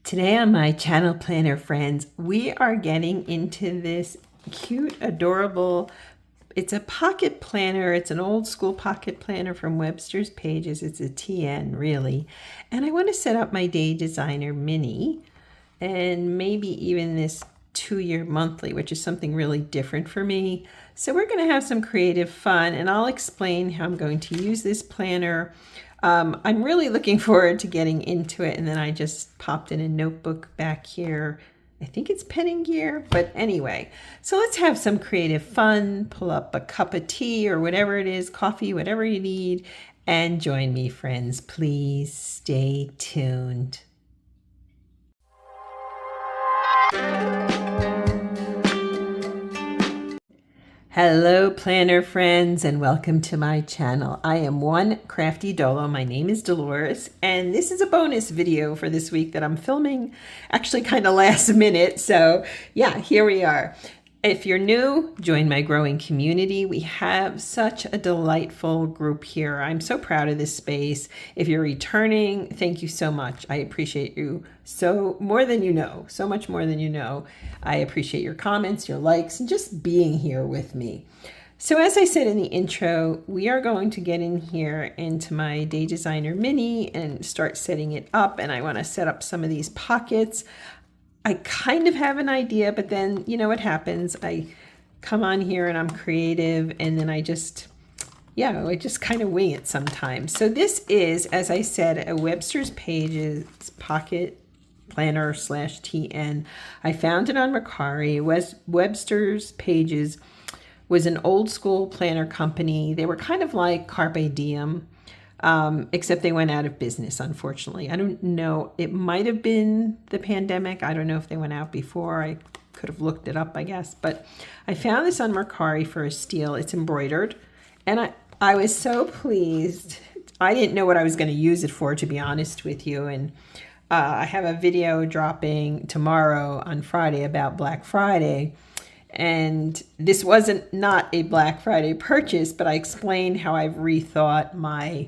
Today on my channel planner, friends, we are getting into this cute, adorable, it's a pocket planner. It's an old school pocket planner from Webster's Pages. It's a TN, really. And I want to set up my Day Designer Mini and maybe even this 2-year monthly, which is something really different for me. So we're going to have some creative fun, and I'll explain how I'm going to use this planner. I'm really looking forward to getting into it, and then I just popped in a notebook back here. I think it's penning gear, but anyway. So let's have some creative fun, pull up a cup of tea or whatever it is, coffee, whatever you need, and join me, friends. Please stay tuned. Hello planner friends, and welcome to my channel. I am One Crafty Dolo. My name is Dolores, and this is a bonus video for this week that I'm filming actually kind of last minute. So yeah, here we are. If you're new, join my growing community. We have such a delightful group here. I'm so proud of this space. If you're returning, thank you so much. I appreciate you so more than you know, so much more than you know. I appreciate your comments, your likes, and just being here with me. So as I said in the intro, we are going to get in here into my Day Designer Mini and start setting it up. And I want to set up some of these pockets. I kind of have an idea, but then you know what happens. I come on here and I'm creative, and then I just kind of wing it sometimes. So this is, as I said, a Webster's Pages pocket planner / TN. I found it on Mercari. Webster's Pages was an old school planner company. They were kind of like Carpe Diem. Except they went out of business, unfortunately. I don't know. It might have been the pandemic. I don't know if they went out before. I could have looked it up, I guess. But I found this on Mercari for a steal. It's embroidered. And I was so pleased. I didn't know what I was going to use it for, to be honest with you. And I have a video dropping tomorrow on Friday about Black Friday. And this wasn't not a Black Friday purchase, but I explained how I've rethought my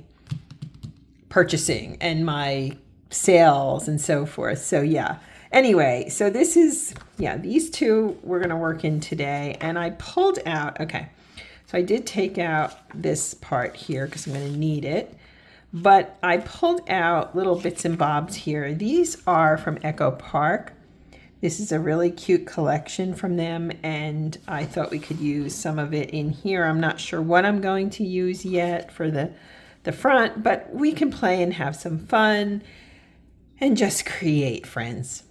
purchasing and my sales and so forth. So yeah, anyway, so this is, these two we're going to work in today. And I pulled out, okay, so I did take out this part here because I'm going to need it, but I pulled out little bits and bobs here. These are from Echo Park. This is a really cute collection from them, and I thought we could use some of it in here. I'm not sure what I'm going to use yet for the front, but we can play and have some fun and just create, friends.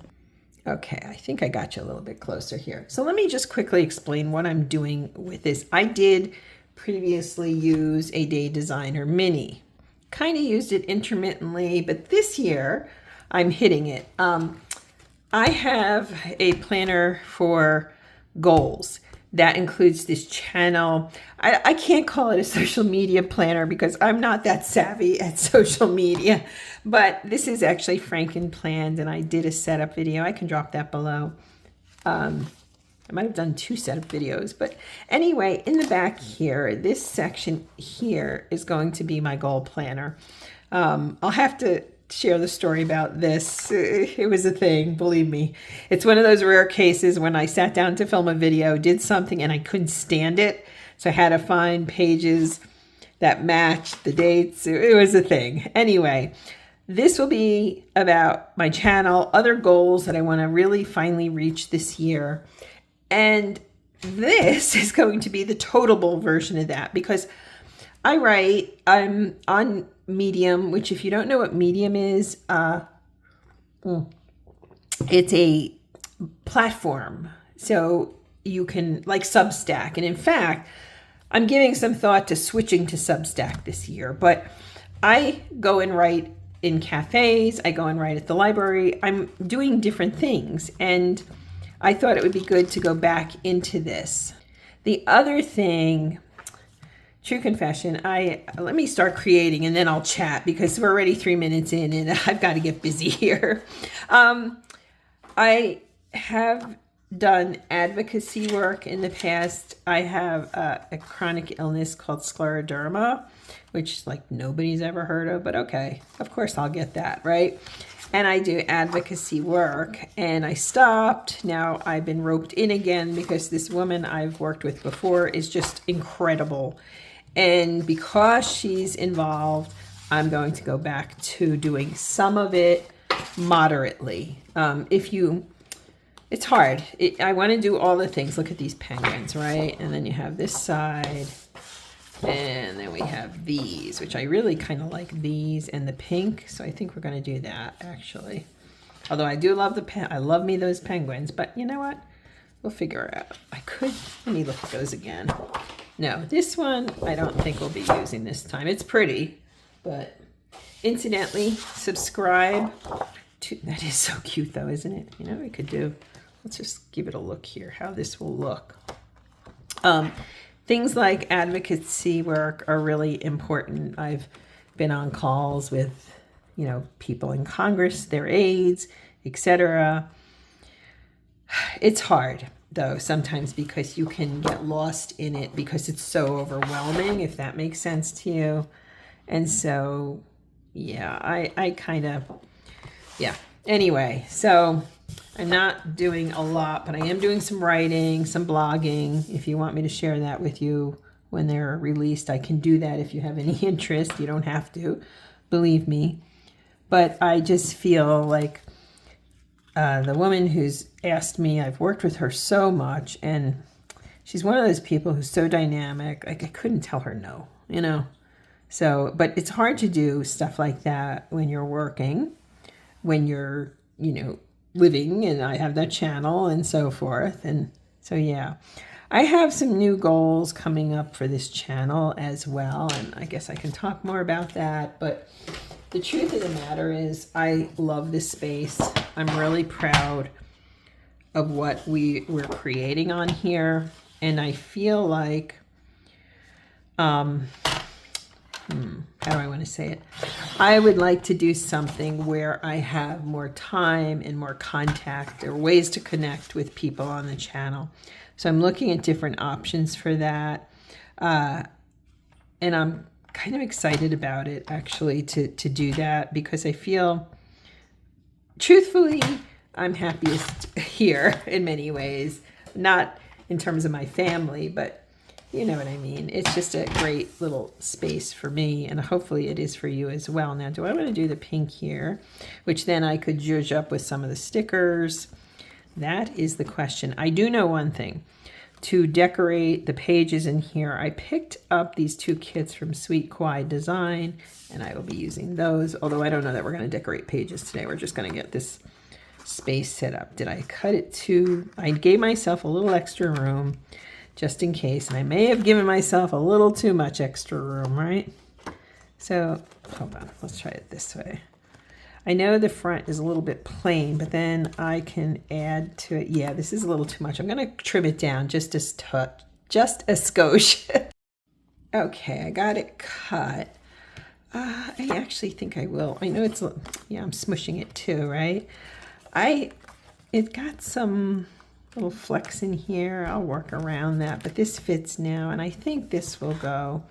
Okay, I think I got you a little bit closer here. So let me just quickly explain what I'm doing with this. I did previously use a Day Designer Mini. Kind of used it intermittently, but this year I'm hitting it. I have a planner for goals. That includes this channel. I can't call it a social media planner because I'm not that savvy at social media, but this is actually Franken planned, and I did a setup video. I can drop that below. I might have done 2 setup videos, but anyway, in the back here, this section here is going to be my goal planner. I'll have to share the story about this. It was a thing, believe me. It's one of those rare cases when I sat down to film a video, did something, and I couldn't stand it. So I had to find pages that matched the dates. It was a thing. Anyway, this will be about my channel, other goals that I want to really finally reach this year. And this is going to be the totalable version of that, because I'm on Medium, which if you don't know what Medium is, it's a platform. So you can, like Substack. And in fact, I'm giving some thought to switching to Substack this year. But I go and write in cafes. I go and write at the library. I'm doing different things. And I thought it would be good to go back into this. The other thing, true confession, let me start creating and then I'll chat because we're already 3 minutes in and I've got to get busy here. I have done advocacy work in the past. I have a chronic illness called scleroderma, which like nobody's ever heard of, but okay, of course I'll get that, right? and I do advocacy work, and I stopped. Now I've been roped in again because this woman I've worked with before is just incredible. And because she's involved, I'm going to go back to doing some of it moderately. It's hard. I want to do all the things. Look at these penguins, right? And then you have this side. And then we have these, which I really kind of like these and the pink. So I think we're going to do that, actually. Although I do love I love me those penguins. But you know what? We'll figure it out. Let me look at those again. No, this one I don't think we'll be using this time. It's pretty, but incidentally, subscribe to, that is so cute though, isn't it? You know what we could do? Let's just give it a look here, how this will look. Things like advocacy work are really important. I've been on calls with, people in Congress, their aides, etc. It's hard, though, sometimes because you can get lost in it because it's so overwhelming, if that makes sense to you. And so, yeah, I kind of, yeah. Anyway, so I'm not doing a lot, but I am doing some writing, some blogging. If you want me to share that with you when they're released, I can do that if you have any interest. You don't have to, believe me. But I just feel like the woman who's asked me, I've worked with her so much, and she's one of those people who's so dynamic. Like, I couldn't tell her no, So, but it's hard to do stuff like that when you're working, when you're, living, and I have that channel and so forth. And so, yeah, I have some new goals coming up for this channel as well. And I guess I can talk more about that. But the truth of the matter is I love this space. I'm really proud of what we're creating on here. And I feel like, how do I want to say it? I would like to do something where I have more time and more contact or ways to connect with people on the channel. So I'm looking at different options for that. And I'm kind of excited about it, actually, to do that, because I feel, truthfully, I'm happiest here in many ways. Not in terms of my family, but you know what I mean. It's just a great little space for me, and hopefully it is for you as well. Now, do I want to do the pink here, which then I could zhuzh up with some of the stickers? That is the question. I do know one thing. To decorate the pages in here, I picked up these two kits from Sweet Kawaii Design, and I will be using those, although I don't know that we're going to decorate pages today. We're just going to get this space set up. Did I cut it too? I gave myself a little extra room, just in case, and I may have given myself a little too much extra room, right? So, hold on, let's try it this way. I know the front is a little bit plain, but then I can add to it. Yeah, this is a little too much. I'm going to trim it down just a touch, just a skosh. Okay, I got it cut. I actually think I will. I know it's, yeah, I'm smushing it too, right? It got some little flecks in here. I'll work around that, but this fits now, and I think this will go.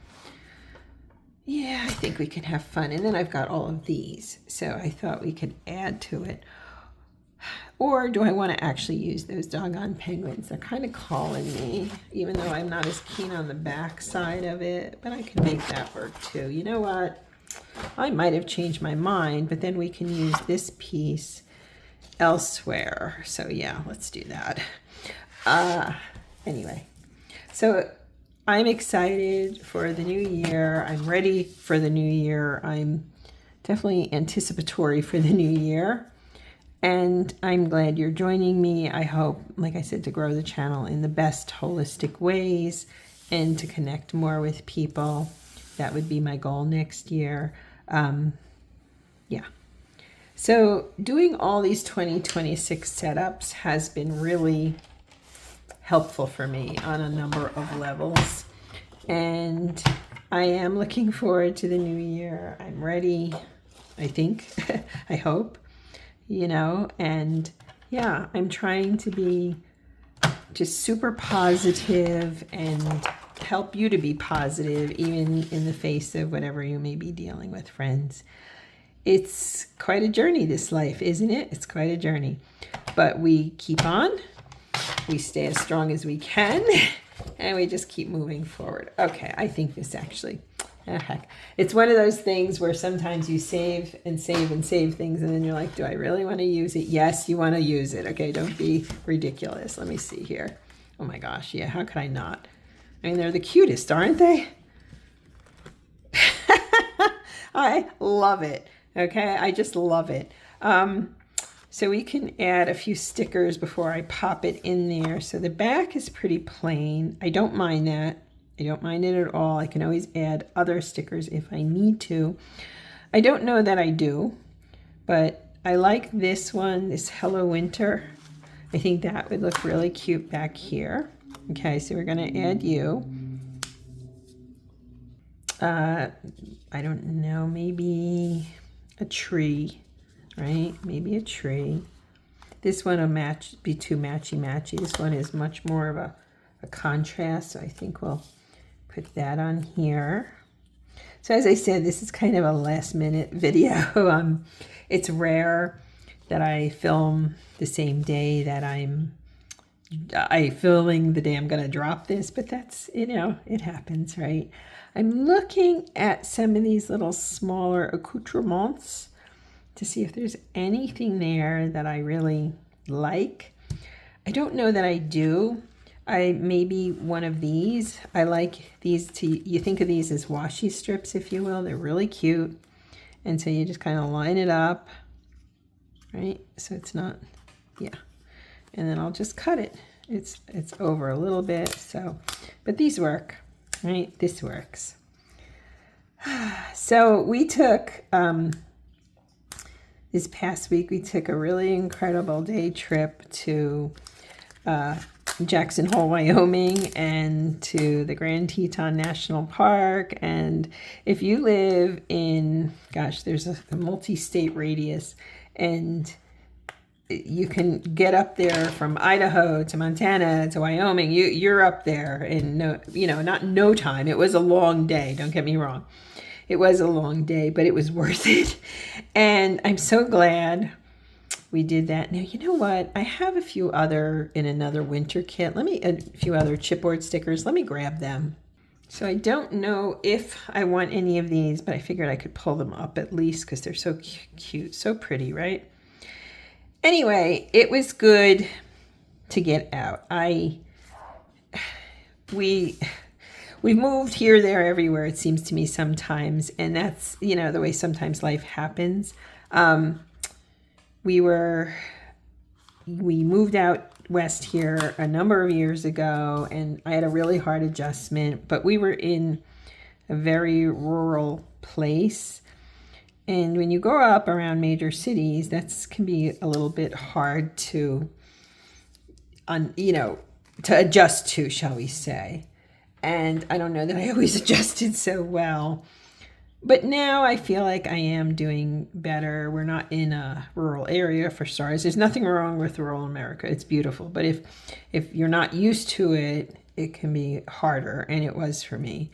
Yeah, I think we can have fun. And then I've got all of these, so I thought we could add to it. Or do I want to actually use those doggone penguins? They're kind of calling me, even though I'm not as keen on the back side of it, but I can make that work too. You know what? I might have changed my mind, but then we can use this piece elsewhere. So yeah, let's do that. Anyway, so I'm excited for the new year. I'm ready for the new year. I'm definitely anticipatory for the new year. And I'm glad you're joining me. I hope, like I said, to grow the channel in the best holistic ways and to connect more with people. That would be my goal next year. Yeah. So doing all these 2026 setups has been really helpful for me on a number of levels. And I am looking forward to the new year. I'm ready, I think, I hope, and yeah, I'm trying to be just super positive and help you to be positive, even in the face of whatever you may be dealing with, friends. It's quite a journey, this life, isn't it? It's quite a journey. But we keep on. We stay as strong as we can. And we just keep moving forward. Okay, I think this actually, heck. It's one of those things where sometimes you save and save and save things, and then you're like, do I really want to use it? Yes, you want to use it. Okay, don't be ridiculous. Let me see here. Oh my gosh, yeah, how could I not? I mean, they're the cutest, aren't they? I love it. Okay, I just love it. So we can add a few stickers before I pop it in there. So the back is pretty plain. I don't mind that. I don't mind it at all. I can always add other stickers if I need to. I don't know that I do, but I like this one, this Hello Winter. I think that would look really cute back here. Okay, so we're gonna add you. I don't know, maybe a tree. Right? Maybe a tree. This one will be too matchy-matchy. This one is much more of a contrast, so I think we'll put that on here. So as I said, this is kind of a last-minute video. It's rare that I film the same day that I'm filming the day I'm going to drop this, but that's, you know, it happens, right? I'm looking at some of these little smaller accoutrements to see if there's anything there that I really like. I don't know that I do. Maybe one of these. I like these you think of these as washi strips, if you will. They're really cute. And so you just kind of line it up, right? So it's not, yeah. And then I'll just cut it. It's over a little bit, so, but these work, right? This works. So we took, this past week, we took a really incredible day trip to Jackson Hole, Wyoming, and to the Grand Teton National Park. And if you live in, gosh, there's a multi-state radius, and you can get up there from Idaho to Montana to Wyoming. You're up there in not no time. It was a long day. Don't get me wrong. It was a long day, but it was worth it. And I'm so glad we did that. Now, you know what? I have a few other in another winter kit. A few other chipboard stickers. Let me grab them. So I don't know if I want any of these, but I figured I could pull them up at least because they're so cute, so pretty, right? Anyway, it was good to get out. We've moved here, there, everywhere, it seems to me sometimes, and that's, the way sometimes life happens. We moved out west here a number of years ago, and I had a really hard adjustment, but we were in a very rural place. And when you grow up around major cities, that can be a little bit hard to adjust to, shall we say. And I don't know that I always adjusted so well. But now I feel like I am doing better. We're not in a rural area, for starters. There's nothing wrong with rural America. It's beautiful. But if you're not used to it, it can be harder. And it was for me.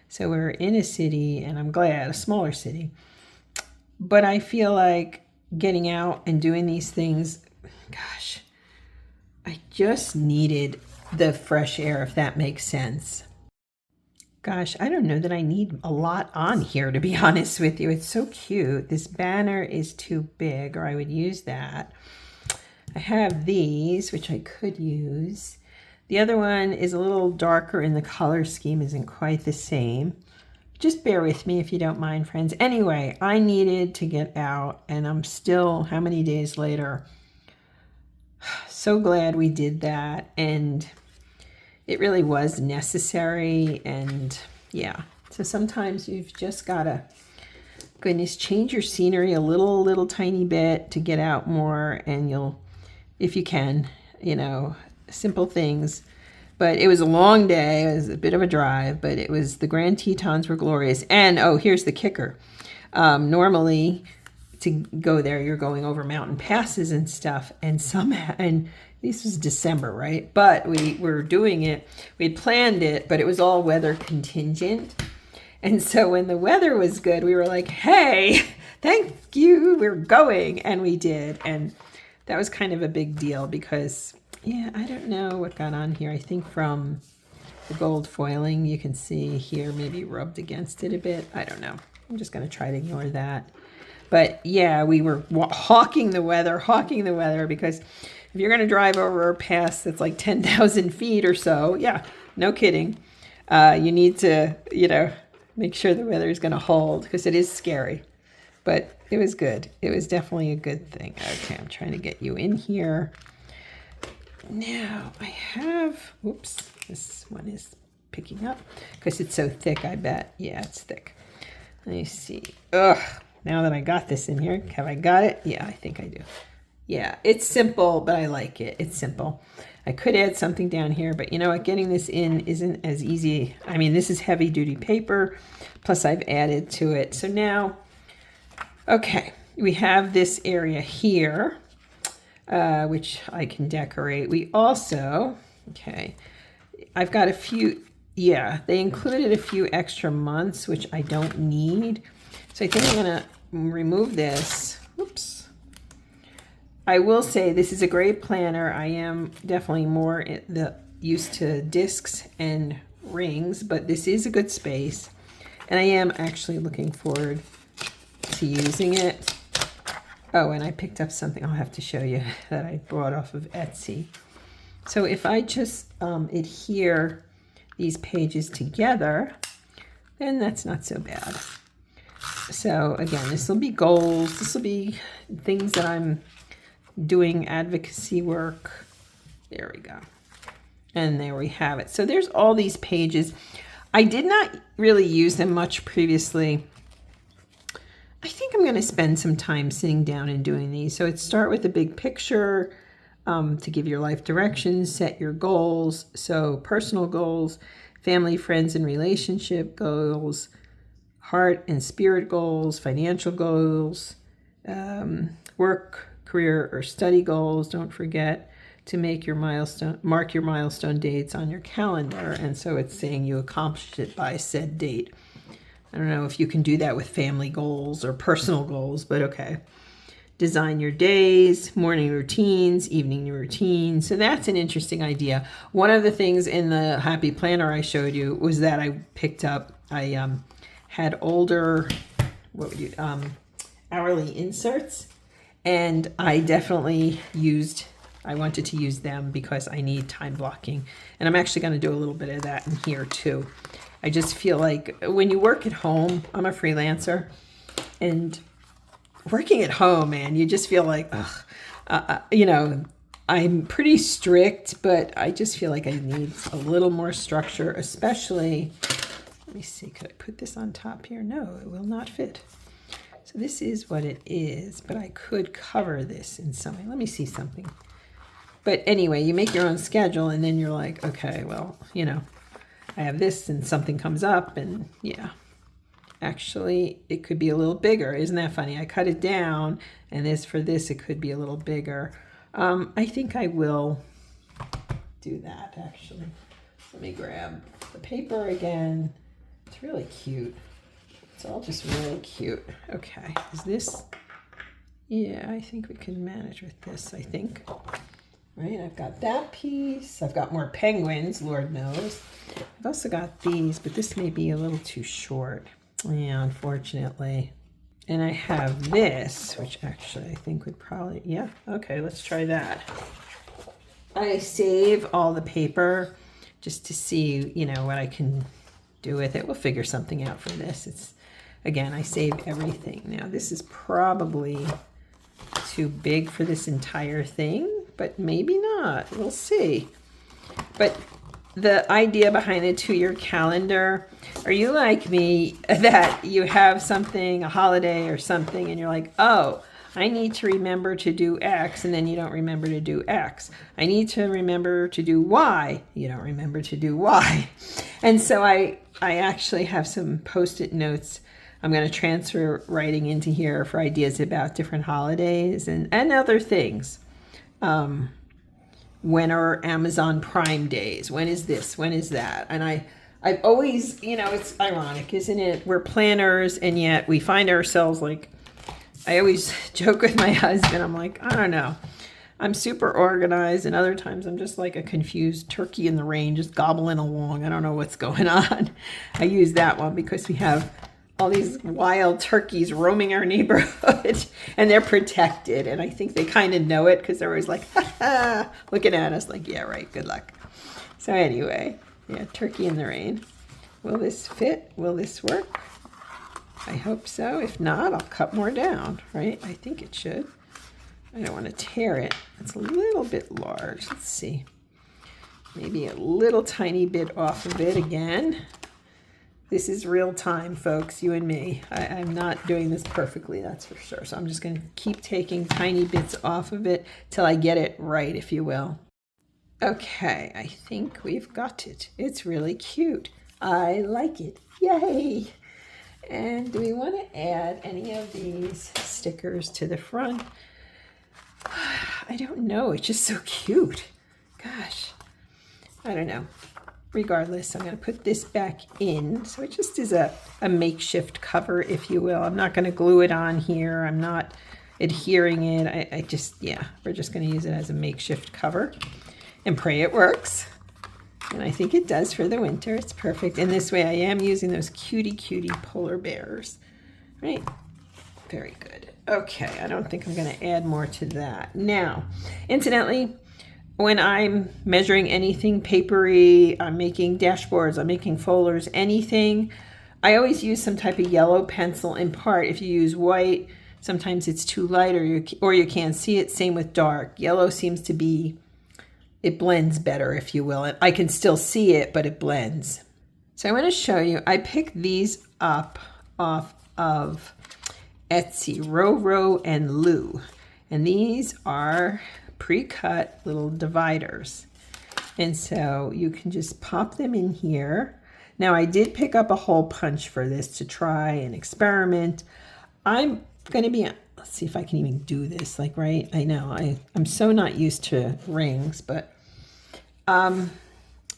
So we're in a city, and I'm glad, a smaller city. But I feel like getting out and doing these things, gosh, I just needed the fresh air, if that makes sense. Gosh, I don't know that I need a lot on here, to be honest with you. It's so cute. This banner is too big, or I would use that. I have these, which I could use. The other one is a little darker, and the color scheme isn't quite the same. Just bear with me if you don't mind, friends. Anyway, I needed to get out, and I'm still, how many days later? So glad we did that, and it really was necessary. And yeah, so sometimes you've just got to, goodness, change your scenery a little tiny bit to get out more, and you'll, if you can, simple things. But it was a long day. It was a bit of a drive, but the Grand Tetons were glorious. And, oh, here's the kicker. Normally, to go there, you're going over mountain passes and stuff. And this was December, right? But we were doing it. We had planned it, but it was all weather contingent. And so when the weather was good, we were like, hey, thank you, we're going. And we did. And that was kind of a big deal because, yeah, I don't know what got on here. I think from the gold foiling, you can see here, maybe rubbed against it a bit. I don't know. I'm just going to try to ignore that. But yeah, we were hawking the weather because if you're going to drive over a pass that's like 10,000 feet or so, yeah, no kidding. You need to, make sure the weather is going to hold because it is scary. But it was good. It was definitely a good thing. Okay, I'm trying to get you in here. Now I have, oops, this one is picking up because it's so thick, I bet. Yeah, it's thick. Let me see. Ugh, now that I got this in here, have I got it? Yeah, I think I do. Yeah, it's simple, but I like it. It's simple. I could add something down here, but you know what? Getting this in isn't as easy. I mean, this is heavy duty paper, plus I've added to it. So now, okay, we have this area here, which I can decorate. We also, okay, I've got a few, yeah, they included a few extra months, which I don't need. So I think I'm gonna remove this. Oops. I will say this is a great planner. I am definitely more used to discs and rings, but this is a good space. And I am actually looking forward to using it. Oh, and I picked up something I'll have to show you that I bought off of Etsy. So if I just adhere these pages together, then that's not so bad. So again, this will be goals. This will be things that I'm doing advocacy work. There we go. And there we have it. So there's all these pages. I did not really use them much previously. I think I'm going to spend some time sitting down and doing these. So it's start with a big picture to give your life directions, set your goals. So personal goals, family, friends, and relationship goals, heart and spirit goals, financial goals, work, career, or study goals. Don't forget to mark your milestone dates on your calendar. And so it's saying you accomplished it by said date. I don't know if you can do that with family goals or personal goals, but okay. Design your days, morning routines, evening routines. So that's an interesting idea. One of the things in the Happy Planner I showed you was that I picked up, I had older, hourly inserts, and I definitely I wanted to use them because I need time blocking. And I'm actually going to do a little bit of that in here too. I just feel like when you work at home, I'm a freelancer, and working at home, man, you just feel like, I'm pretty strict, but I just feel like I need a little more structure, especially, let me see, could I put this on top here? No, it will not fit. So this is what it is, but I could cover this in some way. Let me see something. But anyway, you make your own schedule, and then you're like, okay, well, I have this and something comes up, and yeah. Actually, it could be a little bigger. Isn't that funny? I cut it down, and for this, it could be a little bigger. I think I will do that, actually. Let me grab the paper again. It's really cute. It's all just really cute. Okay, is this? Yeah, I think we can manage with this, I think. Right, I've got that piece. I've got more penguins, Lord knows. I've also got these, but this may be a little too short. Yeah, unfortunately. And I have this, which actually I think would probably, yeah, okay, let's try that. I save all the paper just to see, what I can do with it. We'll figure something out for this. Again, I save everything. Now, this is probably too big for this entire thing, but maybe not. We'll see. But the idea behind the 2-year calendar, are you like me that you have something, a holiday or something, and you're like, oh, I need to remember to do X, and then you don't remember to do X. I need to remember to do Y. You don't remember to do Y. And so I actually have some Post-it notes. I'm going to transfer writing into here for ideas about different holidays and other things. When are Amazon Prime days? When is this? When is that? And I've always, you know, it's ironic, isn't it? We're planners, and yet we find ourselves like, I always joke with my husband, I'm like, I don't know. I'm super organized, and other times I'm just like a confused turkey in the rain, just gobbling along. I don't know what's going on. I use that one because we have all these wild turkeys roaming our neighborhood, and they're protected. And I think they kind of know it because they're always like, ha, ha, looking at us like, yeah, right, good luck. So anyway, yeah, turkey in the rain. Will this fit? Will this work? I hope so. If not, I'll cut more down, right? I think it should. I don't want to tear it. It's a little bit large. Let's see. Maybe a little tiny bit off of it again. This is real time, folks, you and me. I'm not doing this perfectly, that's for sure. So I'm just going to keep taking tiny bits off of it till I get it right, if you will. Okay, I think we've got it. It's really cute. I like it. Yay! And do we want to add any of these stickers to the front? I don't know. It's just so cute. Gosh. I don't know. Regardless, I'm going to put this back in. So it just is a makeshift cover, if you will. I'm not going to glue it on here. I'm not adhering it. I just, yeah, we're just going to use it as a makeshift cover and pray it works. And I think it does for the winter. It's perfect. And this way I am using those cutie polar bears. Right? Very good. Okay, I don't think I'm going to add more to that. Now, incidentally, when I'm measuring anything papery, I'm making dashboards, I'm making folders, anything, I always use some type of yellow pencil in part. If you use white, sometimes it's too light or you can't see it. Same with dark. Yellow seems to be, it blends better, if you will. I can still see it, but it blends. So I want to show you, I picked these up off of Etsy, Roro and Lou. And these are pre-cut little dividers. And so you can just pop them in here. Now I did pick up a hole punch for this to try and experiment. I'm going to be, let's see if I can even do this, like, right? I know, I'm so not used to rings, but I'm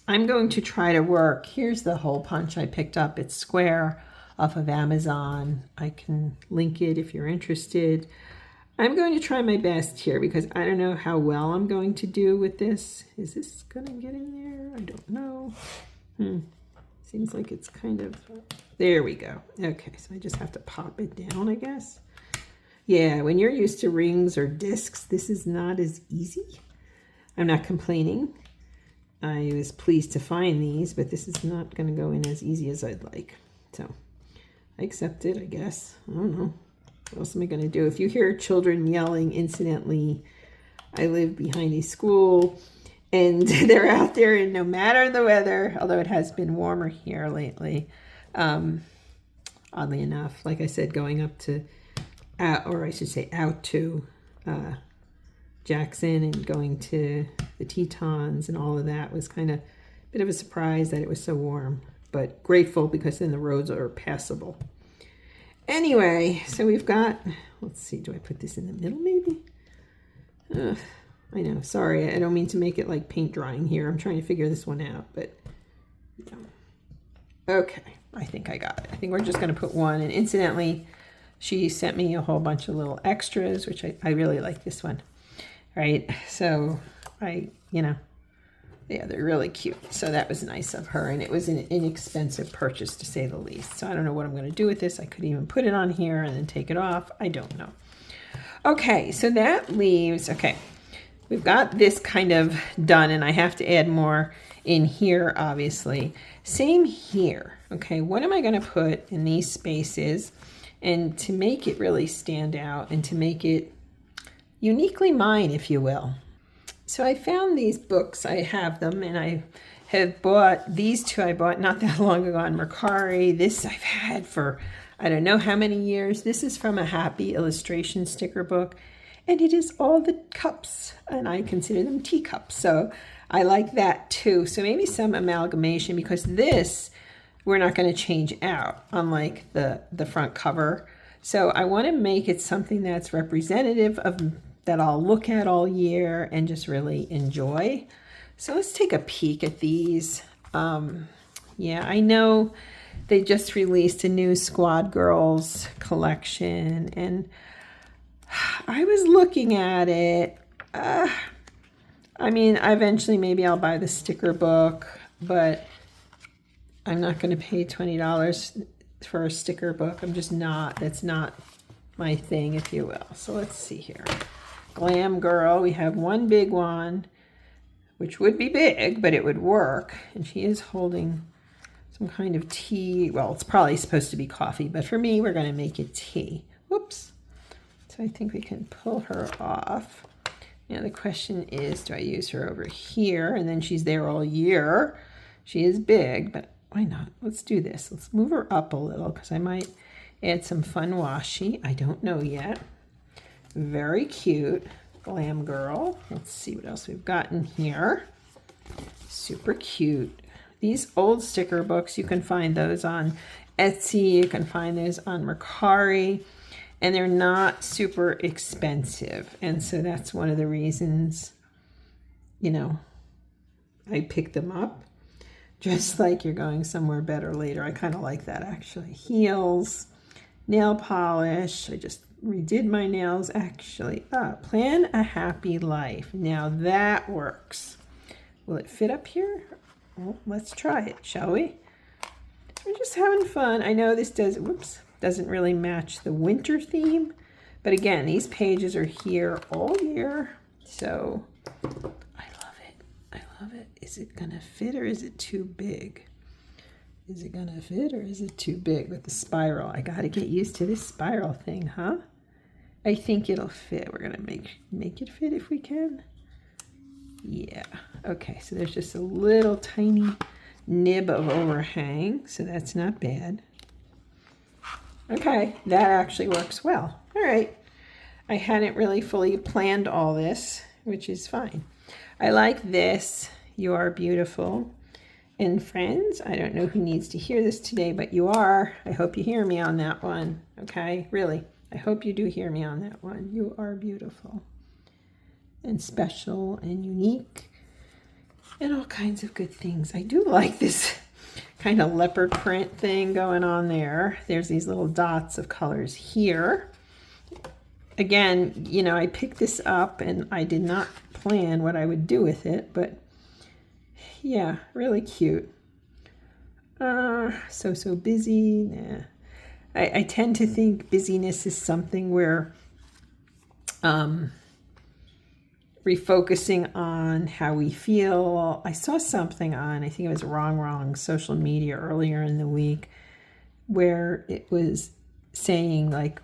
going to try to work. Here's the hole punch I picked up. It's square off of Amazon. I can link it if you're interested. I'm going to try my best here because I don't know how well I'm going to do with this. Is this going to get in there? I don't know. Seems like it's kind of, there we go. Okay, so I just have to pop it down, I guess. Yeah, when you're used to rings or discs, this is not as easy. I'm not complaining. I was pleased to find these, but this is not going to go in as easy as I'd like. So I accept it, I guess. I don't know. What else am I going to do? If you hear children yelling, incidentally, I live behind a school and they're out there, and no matter the weather, although it has been warmer here lately, oddly enough, like I said, going up to, or I should say out to Jackson and going to the Tetons and all of that was kind of a bit of a surprise that it was so warm, but grateful because then the roads are passable. Anyway, so we've got, let's see, do I put this in the middle maybe? I know, sorry, I don't mean to make it like paint drying here. I'm trying to figure this one out, but yeah. Okay, I think I got it. I think we're just going to put one, and incidentally, she sent me a whole bunch of little extras, which I really like this one. Right, so yeah, they're really cute. So that was nice of her, and it was an inexpensive purchase to say the least. So I don't know what I'm going to do with this. I could even put it on here and then take it off. I don't know. Okay, so that leaves, okay, we've got this kind of done, and I have to add more in here, obviously. Same here. Okay, what am I going to put in these spaces? And to make it really stand out and to make it uniquely mine, if you will. So I found these books. I have them, and I have bought these two. I bought not that long ago on Mercari. This I've had for I don't know how many years. This is from a Happy Illustration sticker book, and it is all the cups, and I consider them teacups. So I like that too. So maybe some amalgamation, because this we're not going to change out, unlike the front cover. So I want to make it something that's representative of that I'll look at all year and just really enjoy. So let's take a peek at these. Yeah, I know they just released a new Squad Girls collection, and I was looking at it. I mean, eventually maybe I'll buy the sticker book, but I'm not going to pay $20 for a sticker book. I'm just not. That's not my thing, if you will. So let's see here. Glam Girl. We have one big one, which would be big, but it would work. And she is holding some kind of tea. Well, it's probably supposed to be coffee, but for me, we're going to make it tea. Whoops. So I think we can pull her off. Now the question is, do I use her over here? And then she's there all year. She is big, but why not? Let's do this. Let's move her up a little because I might add some fun washi. I don't know yet. Very cute. Glam Girl. Let's see what else we've got in here. Super cute. These old sticker books, you can find those on Etsy. You can find those on Mercari. And they're not super expensive. And so that's one of the reasons, you know, I picked them up. Just like you're going somewhere better later. I kind of like that, actually. Heels, nail polish. I just redid my nails, actually. Plan a happy life. Now that works. Will it fit up here? Well, let's try it, shall we? We're just having fun. I know this doesn't really match the winter theme. But again, these pages are here all year. So I love it. I love it. Is it going to fit or is it too big? Is it going to fit or is it too big with the spiral? I got to get used to this spiral thing, huh? I think it'll fit. We're going to make it fit if we can. Yeah. Okay, so there's just a little tiny nib of overhang, so that's not bad. Okay, that actually works well. All right. I hadn't really fully planned all this, which is fine. I like this. You are beautiful. And friends, I don't know who needs to hear this today, but you are. I hope you hear me on that one. Okay, really. I hope you do hear me on that one. You are beautiful and special and unique and all kinds of good things. I do like this kind of leopard print thing going on there. There's these little dots of colors here. Again, you know, I picked this up and I did not plan what I would do with it, but yeah, really cute. So busy. Nah. I tend to think busyness is something where refocusing on how we feel. I saw something on, I think it was wrong social media earlier in the week, where it was saying like,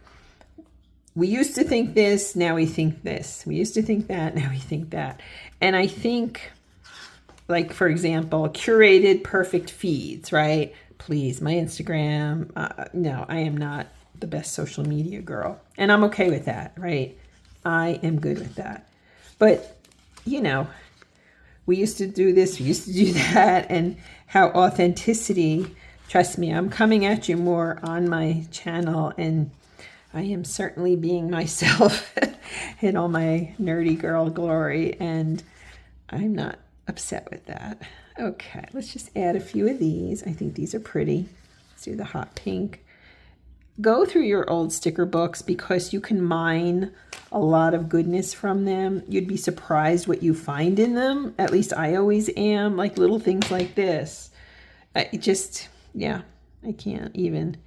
we used to think this, now we think this. We used to think that, now we think that. And I think, like, for example, curated perfect feeds, right? Please, my Instagram, no, I am not the best social media girl. And I'm okay with that, right? I am good with that. But, you know, we used to do this, we used to do that, and how authenticity, trust me, I'm coming at you more on my channel, and I am certainly being myself in all my nerdy girl glory, and I'm not upset with that. Okay, let's just add a few of these. I think these are pretty. Let's do the hot pink. Go through your old sticker books because you can mine a lot of goodness from them. You'd be surprised what you find in them. At least I always am, like little things like this. Yeah, I can't even.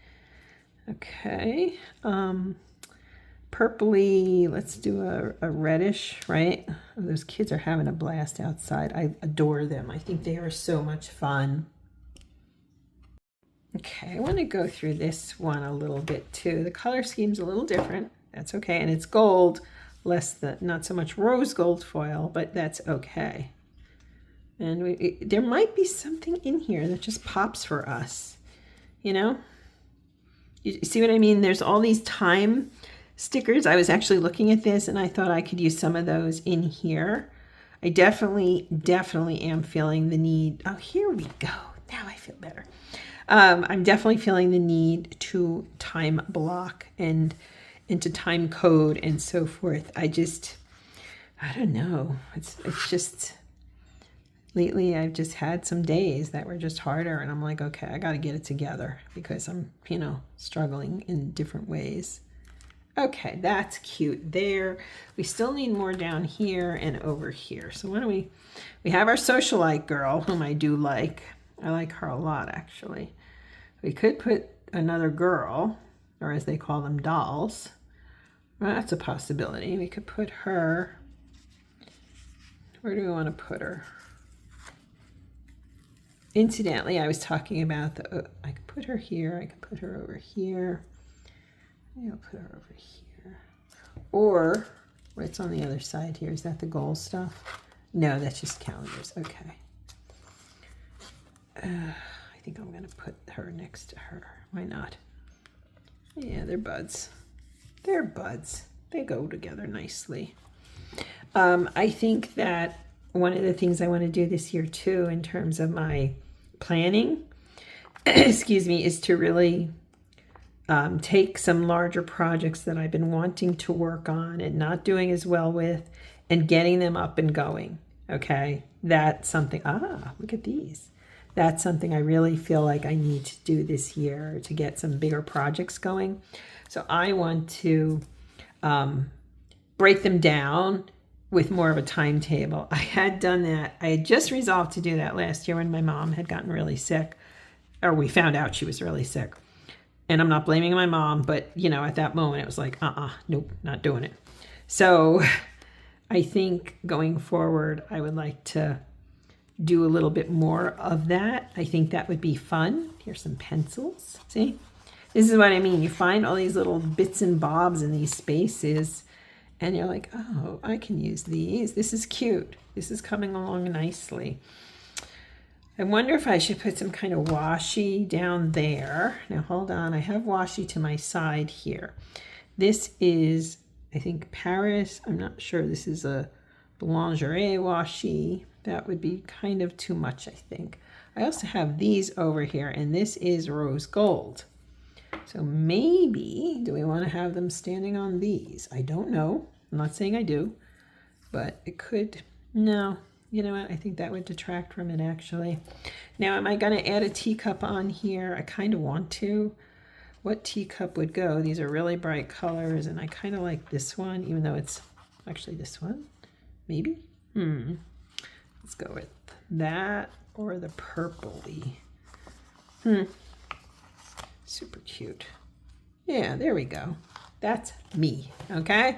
Okay, purpley, let's do a reddish, right? Those kids are having a blast outside. I adore them. I think they are so much fun. Okay, I want to go through this one a little bit too. The color scheme's a little different. That's okay. And it's gold, not so much rose gold foil, but that's okay. And there might be something in here that just pops for us, you know? You see what I mean? There's all these time stickers. I was actually looking at this and I thought I could use some of those in here. I definitely am feeling the need. Oh, here we go. Now I feel better. I'm definitely feeling the need to time block and into time code and so forth. I don't know. It's just, lately I've just had some days that were just harder, and I'm like, okay, I got to get it together because I'm, struggling in different ways. Okay, that's cute there. We still need more down here and over here. So why don't we have our socialite girl, whom I do like. I like her a lot, actually. We could put another girl, or as they call them, dolls. Well, that's a possibility. We could put her, where do we want to put her? Incidentally, I was talking about I could put her here, I could put her over here. Maybe I'll put her over here. Or, what's on the other side here? Is that the goal stuff? No, that's just calendars. Okay. I think I'm going to put her next to her. Why not? Yeah, they're buds. They're buds. They go together nicely. I think that one of the things I want to do this year too, in terms of my planning, excuse me, is to really take some larger projects that I've been wanting to work on and not doing as well with, and getting them up and going. Okay, that's something. Look at these. That's something I really feel like I need to do this year to get some bigger projects going. So I want to break them down with more of a timetable. I had done that. I had just resolved to do that last year when my mom had gotten really sick, or we found out she was really sick. And I'm not blaming my mom, but at that moment it was like, nope, not doing it. So I think going forward, I would like to do a little bit more of that. I think that would be fun. Here's some pencils. See, this is what I mean. You find all these little bits and bobs in these spaces, and you're like, oh, I can use these. This is cute. This is coming along nicely. I wonder if I should put some kind of washi down there. Now, hold on. I have washi to my side here. This is, I think, Paris. I'm not sure. This is a lingerie washi. That would be kind of too much, I think. I also have these over here, and this is rose gold. So maybe, do we want to have them standing on these? I don't know. I'm not saying I do, but it could. No, you know what? I think that would detract from it, actually. Now, am I going to add a teacup on here? I kind of want to. What teacup would go? These are really bright colors, and I kind of like this one, even though it's actually this one. Maybe? Let's go with that or the purpley. Super cute. Yeah, there we go. That's me, okay?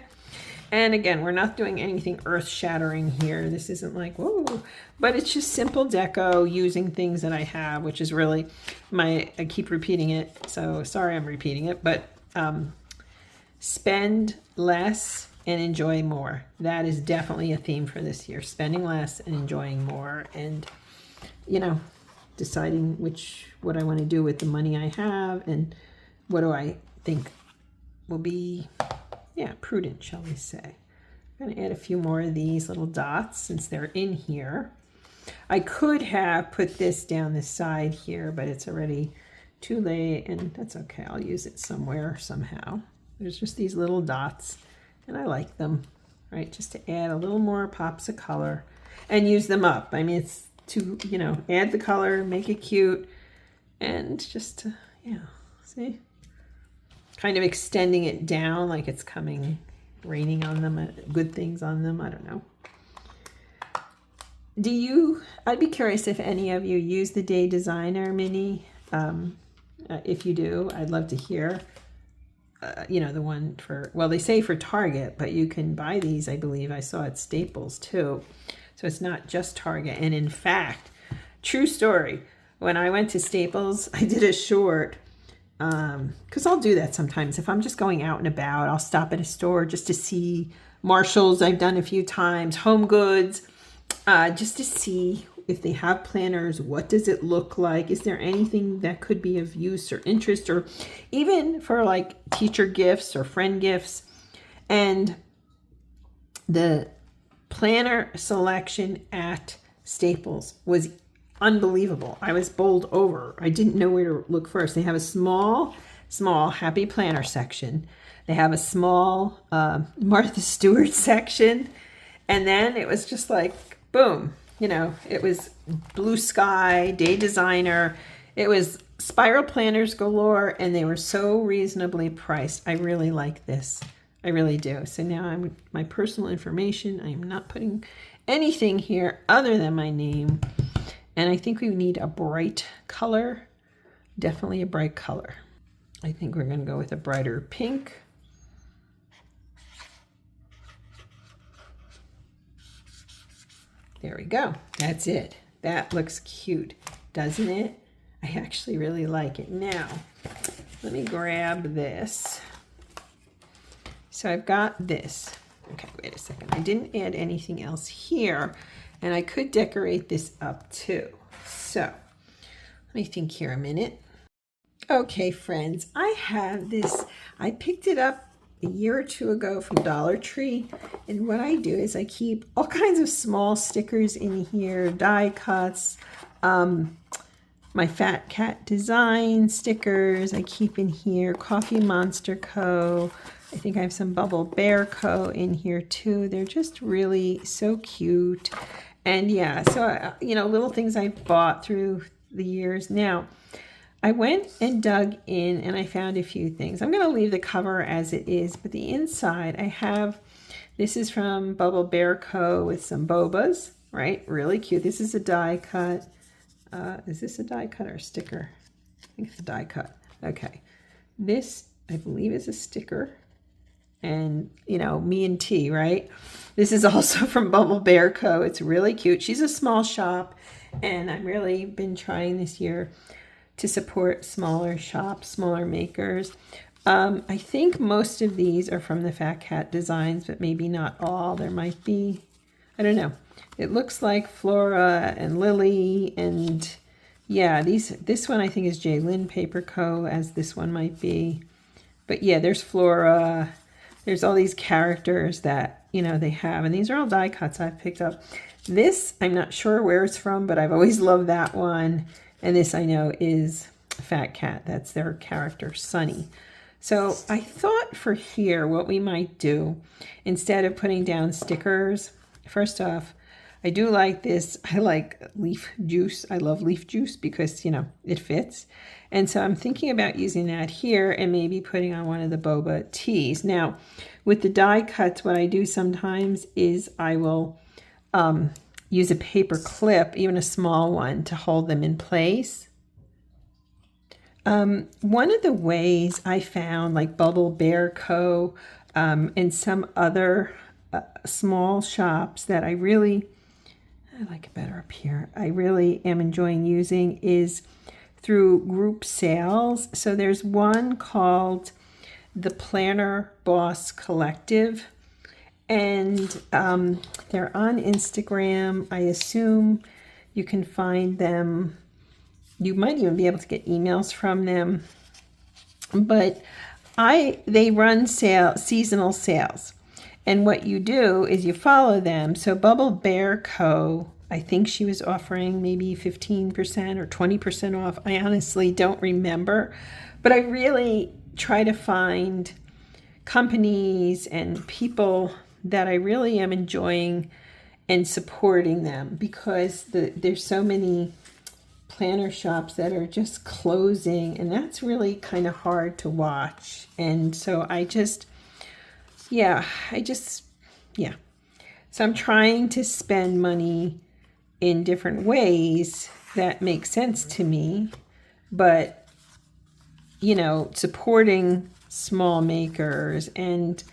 And again, we're not doing anything earth-shattering here. This isn't like, whoa, but it's just simple deco using things that I have, which is really I keep repeating it, so sorry I'm repeating it, but spend less and enjoy more. That is definitely a theme for this year. Spending less and enjoying more, and deciding what I want to do with the money I have, and what do I think will be prudent, shall we say. I'm going to add a few more of these little dots since they're in here. I could have put this down this side here, but it's already too late, and that's okay. I'll use it somewhere somehow. There's just these little dots, and I like them, right? Just to add a little more pops of color and use them up. I mean, it's to, add the color, make it cute, and just to, see? Kind of extending it down like it's raining on them, good things on them. I don't know. I'd be curious if any of you use the Day Designer Mini. If you do, I'd love to hear. The one they say for Target, but you can buy these, I believe. I saw at Staples too. So it's not just Target. And in fact, true story, when I went to Staples, I did a short, because I'll do that sometimes. If I'm just going out and about, I'll stop at a store just to see. Marshall's I've done a few times, Home Goods, just to see if they have planners. What does it look like? Is there anything that could be of use or interest, or even for like teacher gifts or friend gifts? And the planner selection at Staples was unbelievable. I was bowled over. I didn't know where to look first. They have a small happy planner section. They have a small Martha Stewart section. And then it was just like, boom, you know, it was blue sky, day designer. It was spiral planners galore, and they were so reasonably priced. I really like this. I really do. So now I'm my personal information. I am not putting anything here other than my name. And I think we need a bright color. Definitely a bright color. I think we're going to go with a brighter pink. There we go. That's it. That looks cute, doesn't it? I actually really like it. Now, let me grab this. So I've got this. Okay, wait a second. I didn't add anything else here, and I could decorate this up too. So let me think here a minute. Okay, friends, I have this. I picked it up a year or two ago from Dollar Tree, and what I do is I keep all kinds of small stickers in here, die cuts, my Fat Cat Design stickers I keep in here, Coffee Monster Co. I think I have some Bubble Bear Co. in here too. They're just really so cute. And yeah, so, you know, little things I bought through the years. Now, I went and dug in and I found a few things. I'm going to leave the cover as it is, but the inside I have, this is from Bubble Bear Co. with some bobas, right? Really cute. This is a die cut. Is this a die cut or a sticker? I think it's a die cut. Okay. This, I believe, is a sticker. And, you know, me and T, right? This is also from Bubble Bear Co. It's really cute. She's a small shop, and I've really been trying this year to support smaller shops, smaller makers. I think most of these are from the Fat Cat Designs, but maybe not all. There might be, I don't know. It looks like Flora and Lily, and yeah, this one I think is J. Lynn Paper Co., as this one might be. But yeah, there's Flora. There's all these characters that, you know, they have, and these are all die cuts I've picked up. This, I'm not sure where it's from, but I've always loved that one. And this I know is Fat Cat. That's their character, Sunny. So I thought for here what we might do, instead of putting down stickers, first off, I do like this. I like leaf juice. I love leaf juice because, you know, it fits. And so I'm thinking about using that here and maybe putting on one of the boba teas. Now, with the die cuts, what I do sometimes is I will use a paper clip, even a small one, to hold them in place. One of the ways I found, like Bubble Bear Co. And some other small shops that I like it better up here, I really am enjoying using is through group sales. So there's one called the Planner Boss Collective, and they're on Instagram. I assume you can find them. You might even be able to get emails from them. But they run seasonal sales. And what you do is you follow them. So Bubble Bear Co., I think she was offering maybe 15% or 20% off. I honestly don't remember. But I really try to find companies and people that I really am enjoying and supporting them, because there's so many planner shops that are just closing, and that's really kind of hard to watch. And so so I'm trying to spend money in different ways that make sense to me, but, you know, supporting small makers. And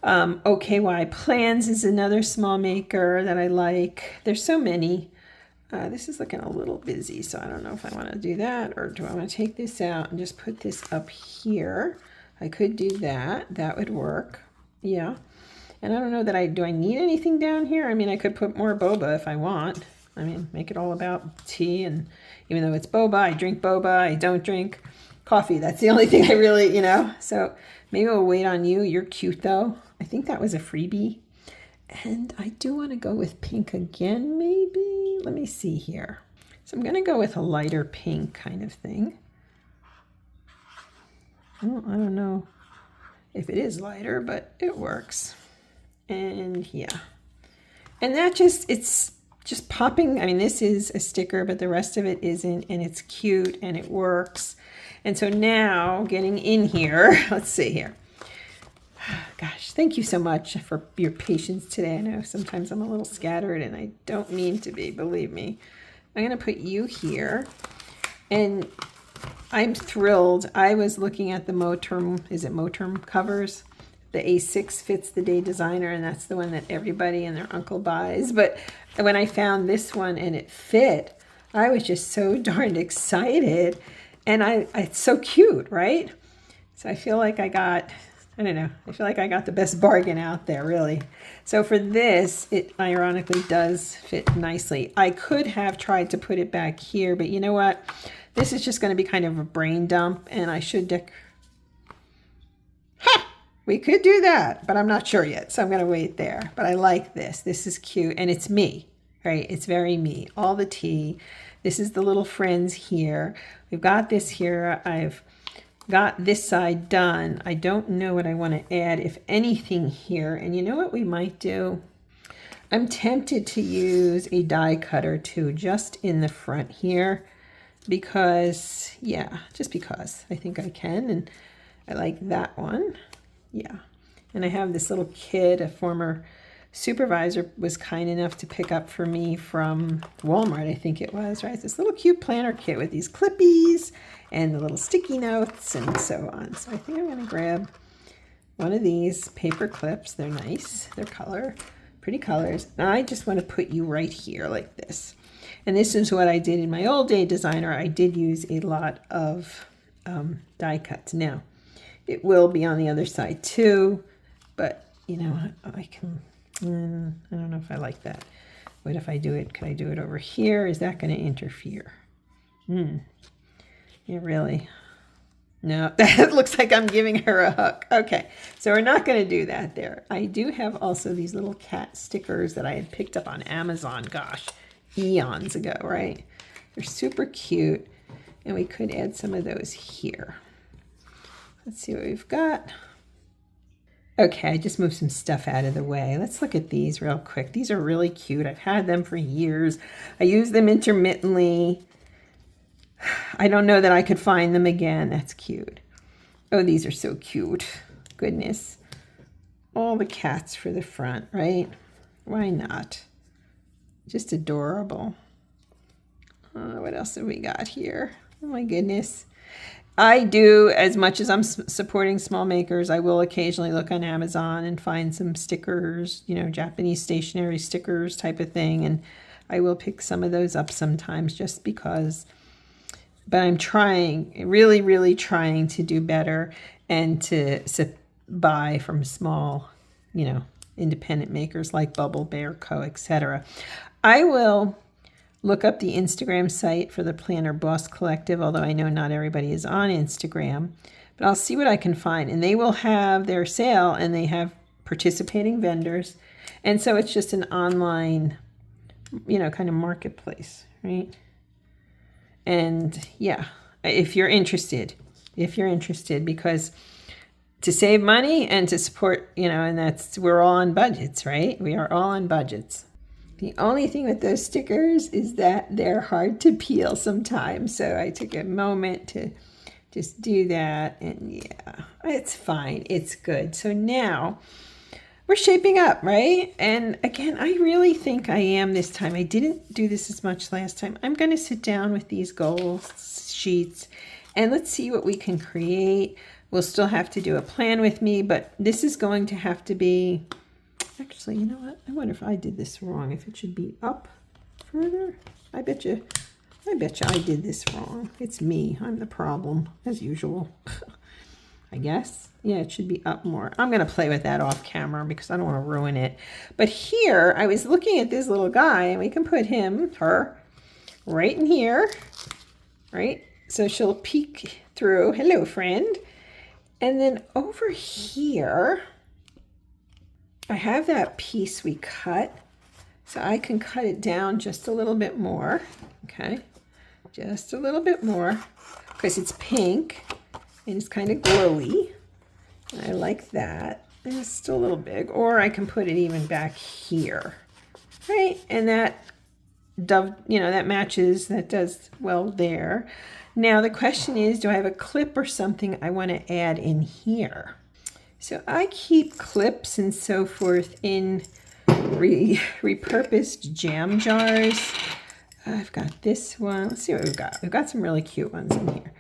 OKY Plans is another small maker that I like. There's so many. This is looking a little busy, so I don't know if I want to do that, or do I want to take this out and just put this up here. I could do that. That would work. Yeah. And I don't know that do I need anything down here? I mean, I could put more boba if I want. I mean, make it all about tea, and even though it's boba, I drink boba. I don't drink coffee. That's the only thing I really, you know. So maybe we'll wait on you. You're cute, though. I think that was a freebie. And I do want to go with pink again, maybe. Let me see here. So I'm going to go with a lighter pink kind of thing. Well, I don't know if it is lighter, but it works. And yeah. And that just, it's just popping. I mean, this is a sticker, but the rest of it isn't, and it's cute and it works. And so now getting in here, let's see here. Gosh, thank you so much for your patience today. I know sometimes I'm a little scattered and I don't mean to be, believe me. I'm going to put you here. And I'm thrilled. I was looking at the Moterm, is it Moterm covers? The A6 fits the Day Designer, and that's the one that everybody and their uncle buys. But when I found this one and it fit, I was just so darned excited. And it's so cute, right? So I feel like I got, I don't know, I feel like I got the best bargain out there, really. So for this, it ironically does fit nicely. I could have tried to put it back here, but you know what? This is just going to be kind of a brain dump, and I should we could do that, but I'm not sure yet, so I'm going to wait there. But I like this. This is cute, and it's me, right? It's very me. All the tea. This is the little friends here. We've got this here. I've got this side done. I don't know what I want to add, if anything, here. And you know what we might do? I'm tempted to use a die cutter too, just in the front here, because, yeah, just because I think I can, and I like that one. Yeah. And I have this little kid, a former supervisor was kind enough to pick up for me from Walmart, I think it was, right? This little cute planner kit with these clippies and the little sticky notes and so on. So I think I'm going to grab one of these paper clips. They're nice. They're pretty colors. And I just want to put you right here like this. And this is what I did in my old Day Designer. I did use a lot of die cuts. Now, it will be on the other side too, but you know what? I can, I don't know if I like that. What if I do it? Could I do it over here? Is that going to interfere? Yeah, really? No, that looks like I'm giving her a hook. Okay, so we're not going to do that there. I do have also these little cat stickers that I had picked up on Amazon, gosh, eons ago, right? They're super cute, and we could add some of those here. Let's see what we've got. Okay, I just moved some stuff out of the way. Let's look at these real quick. These are really cute. I've had them for years. I use them intermittently. I don't know that I could find them again. That's cute. Oh, these are so cute. Goodness. All the cats for the front, right? Why not? Just adorable. What else have we got here? Oh my goodness. I do, as much as I'm supporting small makers, I will occasionally look on Amazon and find some stickers, you know, Japanese stationery stickers type of thing. And I will pick some of those up sometimes just because. But I'm trying, really, really trying to do better and to buy from small, you know, independent makers like Bubble Bear Co., etc. I will look up the Instagram site for the Planner Boss Collective, although I know not everybody is on Instagram. But I'll see what I can find. And they will have their sale, and they have participating vendors. And so it's just an online, you know, kind of marketplace, right? And yeah, if you're interested, because to save money and to support, you know, and we're all on budgets, right? We are all on budgets. The only thing with those stickers is that they're hard to peel sometimes. So I took a moment to just do that. And yeah, it's fine. It's good. So now we're shaping up, right? And again, I really think I am this time. I didn't do this as much last time. I'm going to sit down with these goal sheets and let's see what we can create. We'll still have to do a plan with me, but this is going to have to be... Actually, you know what? I wonder if I did this wrong. If it should be up further. I bet you I did this wrong. It's me. I'm the problem, as usual. I guess. Yeah, it should be up more. I'm going to play with that off camera because I don't want to ruin it. But here, I was looking at this little guy, and we can put her, right in here, right? So she'll peek through. Hello, friend. And then over here... I have that piece we cut, so I can cut it down just a little bit more, okay? Just a little bit more, because it's pink, and it's kind of glowy. I like that. And it's still a little big, or I can put it even back here, right? And that dove, that matches, that does well there. Now the question is, do I have a clip or something I want to add in here? So I keep clips and so forth in repurposed jam jars. I've got this one. Let's see what we've got. We've got some really cute ones in here.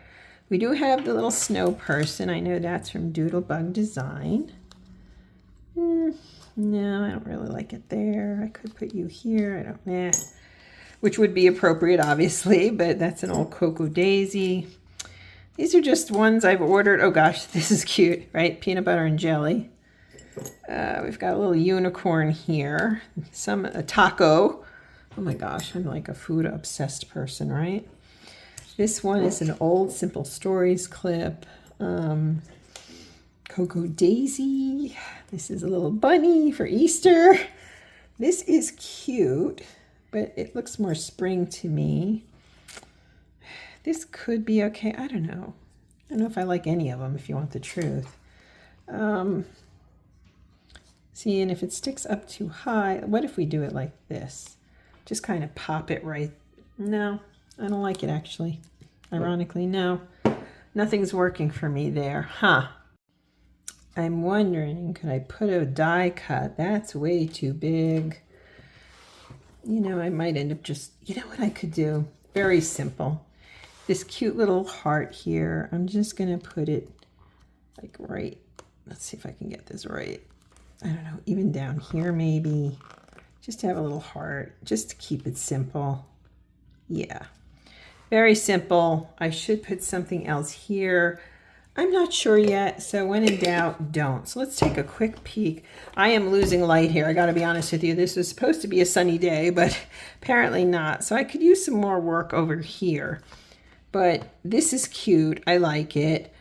We do have the little snow person. I know that's from Doodlebug Design. No, I don't really like it there. I could put you here. I don't know. Which would be appropriate, obviously, but that's an old Cocoa Daisy. These are just ones I've ordered. Oh gosh, this is cute, right? Peanut butter and jelly. We've got a little unicorn here. A taco. Oh my gosh, I'm like a food obsessed person, right? This one is an old Simple Stories clip. Cocoa Daisy. This is a little bunny for Easter. This is cute, but it looks more spring to me. This could be okay. I don't know. I don't know if I like any of them, if you want the truth. See, and if it sticks up too high, what if we do it like this? Just kind of pop it right. No, I don't like it actually. Ironically, no. Nothing's working for me there, huh? I'm wondering, could I put a die cut? That's way too big. I might end up just, what I could do? Very simple. This cute little heart here, I'm just going to put it like right. Let's see if I can get this right. I don't know, even down here maybe. Just to have a little heart, just to keep it simple. Yeah, very simple. I should put something else here. I'm not sure yet, so when in doubt, don't. So let's take a quick peek. I am losing light here. I got to be honest with you. This was supposed to be a sunny day, but apparently not. So I could use some more work over here. But this is cute. I like it.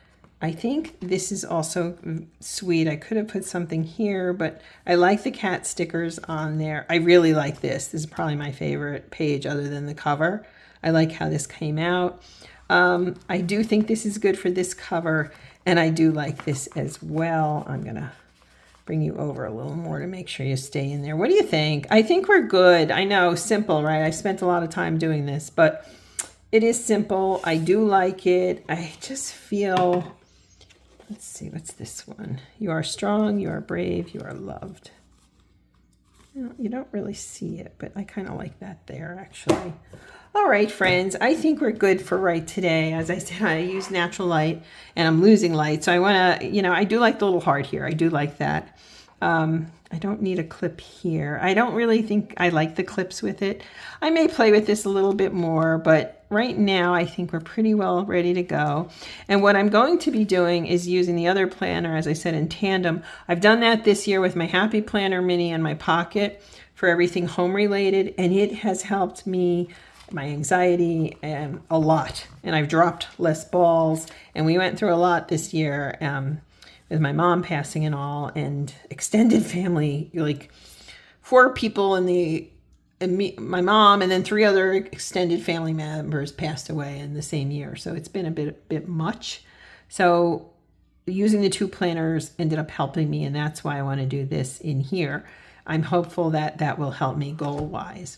I think this is also sweet. I could have put something here, but I like the cat stickers on there. I really like this. This is probably my favorite page other than the cover. I like how this came out. I do think this is good for this cover, and I do like this as well. I'm going to bring you over a little more to make sure you stay in there. What do you think? I think we're good. I know, simple, right? I spent a lot of time doing this, but it is simple. I do like it. I just feel, let's see, what's this one? You are strong, you are brave, you are loved. You don't really see it, but I kind of like that there, actually. All right, friends, I think we're good for right today. As I said, I use natural light and I'm losing light. So I want to, I do like the little heart here. I do like that. I don't need a clip here. I don't really think I like the clips with it. I may play with this a little bit more, but right now I think we're pretty well ready to go. And what I'm going to be doing is using the other planner, as I said, in tandem. I've done that this year with my Happy Planner Mini and my Pocket for everything home related, and it has helped me, my anxiety, and a lot. And I've dropped less balls, and we went through a lot this year with my mom passing and all, and extended family, like 4 people my mom, and then 3 other extended family members passed away in the same year. So it's been a bit much. So using the 2 planners ended up helping me, and that's why I want to do this in here. I'm hopeful that that will help me goal-wise.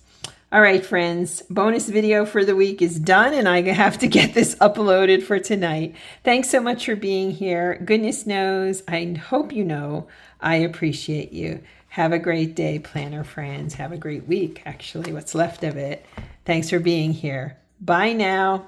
All right, friends, bonus video for the week is done, and I have to get this uploaded for tonight. Thanks so much for being here. Goodness knows, I hope you know, I appreciate you. Have a great day, planner friends. Have a great week, actually, what's left of it. Thanks for being here. Bye now.